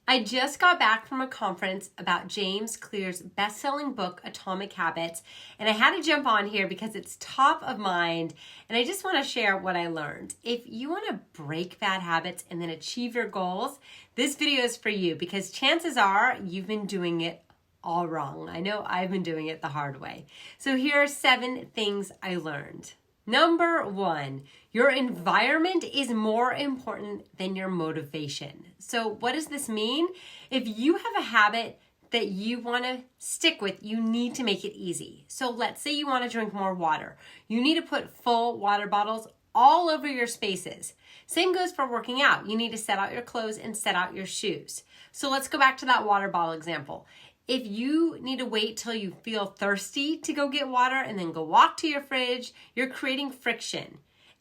I just got back from a conference about James Clear's best-selling book, Atomic Habits, and I had to jump on here because it's top of mind, and I just want to share what I learned. If you want to break bad habits and then achieve your goals, this video is for you because chances are you've been doing it all wrong. I know I've been doing it the hard way. So here are 7 things I learned. Number 1, your environment is more important than your motivation. So what does this mean? If you have a habit that you want to stick with, you need to make it easy. So let's say you want to drink more water. You need to put full water bottles all over your spaces. Same goes for working out. You need to set out your clothes and set out your shoes. So let's go back to that water bottle example. If you need to wait till you feel thirsty to go get water and then go walk to your fridge, you're creating friction.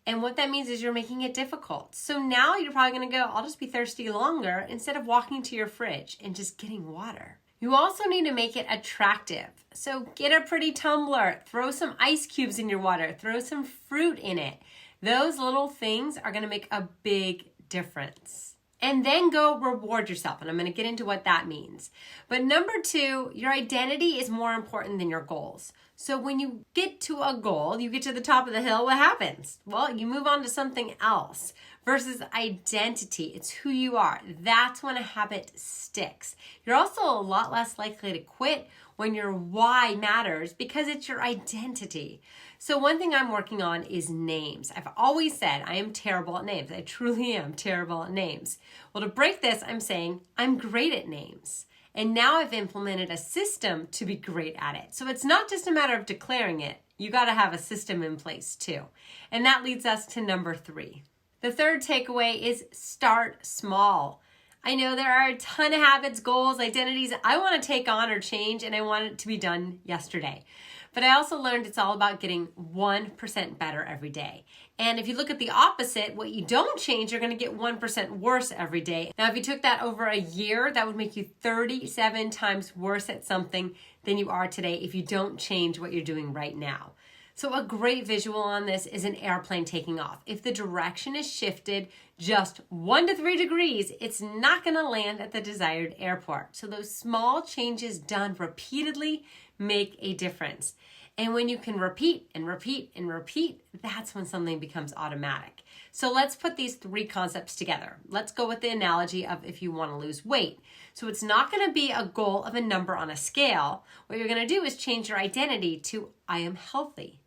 And what that means is you're making it difficult. So now you're probably gonna go, I'll just be thirsty longer instead of walking to your fridge and just getting water. You also need to make it attractive. So get a pretty tumbler, throw some ice cubes in your water, throw some fruit in it. Those little things are gonna make a big difference. And then go reward yourself. And I'm going to get into what that means. But number 2, your identity is more important than your goals. So when you get to a goal, you get to the top of the hill, what happens? Well, you move on to something else. Versus identity, it's who you are. That's when a habit sticks. You're also a lot less likely to quit when your why matters because it's your identity. So one thing I'm working on is names. I've always said I am terrible at names. I truly am terrible at names. Well, to break this, I'm saying I'm great at names. And now I've implemented a system to be great at it. So it's not just a matter of declaring it. You got to have a system in place too. And that leads us to number 3. The third takeaway is start small. I know there are a ton of habits, goals, identities I want to take on or change, and I want it to be done yesterday. But I also learned it's all about getting 1% better every day. And if you look at the opposite, what you don't change, you're going to get 1% worse every day. Now, if you took that over a year, that would make you 37 times worse at something than you are today if you don't change what you're doing right now. So a great visual on this is an airplane taking off. If the direction is shifted just 1 to 3 degrees, it's not going to land at the desired airport. So those small changes done repeatedly make a difference. And when you can repeat and repeat and repeat, that's when something becomes automatic. So let's put these 3 concepts together. Let's go with the analogy of if you want to lose weight. So it's not going to be a goal of a number on a scale. What you're going to do is change your identity to I am healthy.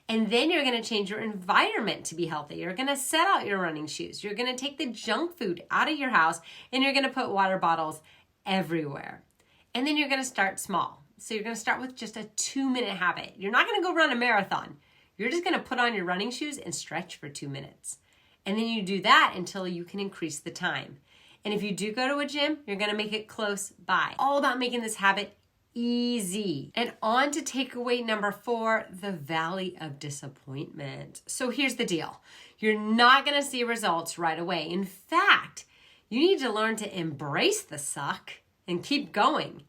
And then you're going to change your environment to be healthy. You're going to set out your running shoes. You're going to take the junk food out of your house and you're going to put water bottles everywhere. And then you're going to start small. So you're going to start with just a 2-minute habit. You're not going to go run a marathon. You're just going to put on your running shoes and stretch for 2 minutes. And then you do that until you can increase the time. And if you do go to a gym, you're going to make it close by. All about making this habit easy. And on to takeaway number 4, the valley of disappointment. So here's the deal. You're not going to see results right away. In fact, you need to learn to embrace the suck and keep going.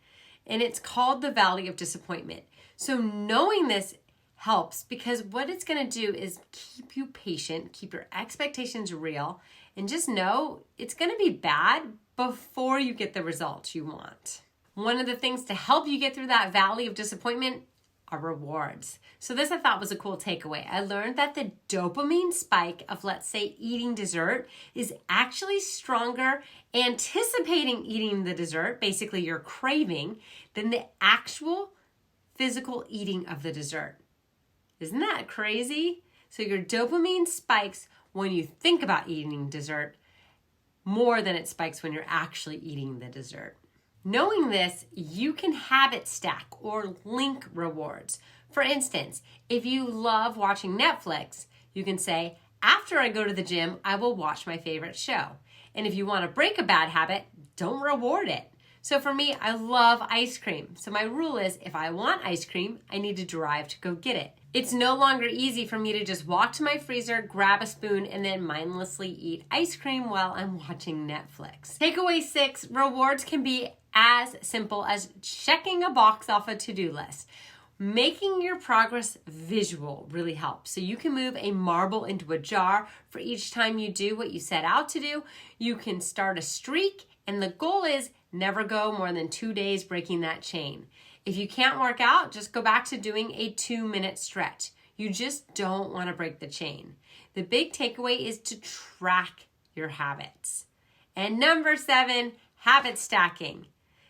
And it's called the valley of disappointment. So knowing this helps because what it's going to do is keep you patient, keep your expectations real, and just know it's going to be bad before you get the results you want. One of the things to help you get through that valley of disappointment are rewards. So this I thought was a cool takeaway. I learned that the dopamine spike of, let's say, eating dessert is actually stronger anticipating eating the dessert, basically your craving, than the actual physical eating of the dessert. Isn't that crazy? So your dopamine spikes when you think about eating dessert more than it spikes when you're actually eating the dessert. Knowing this, you can habit stack or link rewards. For instance, if you love watching Netflix, you can say, after I go to the gym, I will watch my favorite show. And if you want to break a bad habit, don't reward it. So for me, I love ice cream. So my rule is if I want ice cream, I need to drive to go get it. It's no longer easy for me to just walk to my freezer, grab a spoon, and then mindlessly eat ice cream while I'm watching Netflix. Takeaway 6, rewards can be as simple as checking a box off a to-do list. Making your progress visual really helps. So you can move a marble into a jar for each time you do what you set out to do. You can start a streak And the goal is never go more than 2 days breaking that chain. If you can't work out, just go back to doing a 2-minute stretch. You just don't want to break the chain. The big takeaway is to track your habits. And number 7, habit stacking.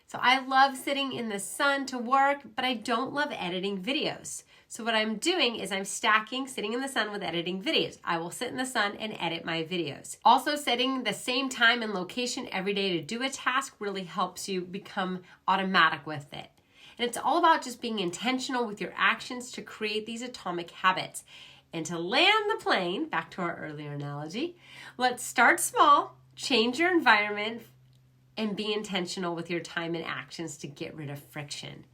So I love sitting in the sun to work, but I don't love editing videos. So what I'm doing is I'm stacking sitting in the sun with editing videos. I will sit in the sun and edit my videos. Also, setting the same time and location every day to do a task really helps you become automatic with it. And it's all about just being intentional with your actions to create these atomic habits. And to land the plane, back to our earlier analogy, let's start small, change your environment, and be intentional with your time and actions to get rid of friction.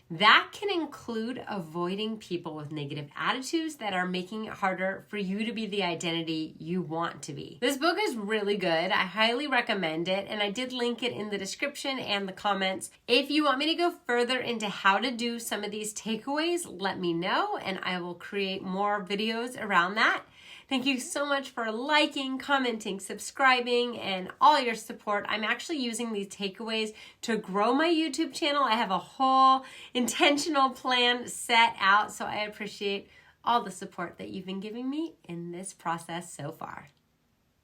That can include avoiding people with negative attitudes that are making it harder for you to be the identity you want to be. This book is really good. I highly recommend it, and I did link it in the description and the comments. If you want me to go further into how to do some of these takeaways, let me know, and I will create more videos around that. Thank you so much for liking, commenting, subscribing, and all your support. I'm actually using these takeaways to grow my YouTube channel. I have a whole intentional plan set out, so I appreciate all the support that you've been giving me in this process so far.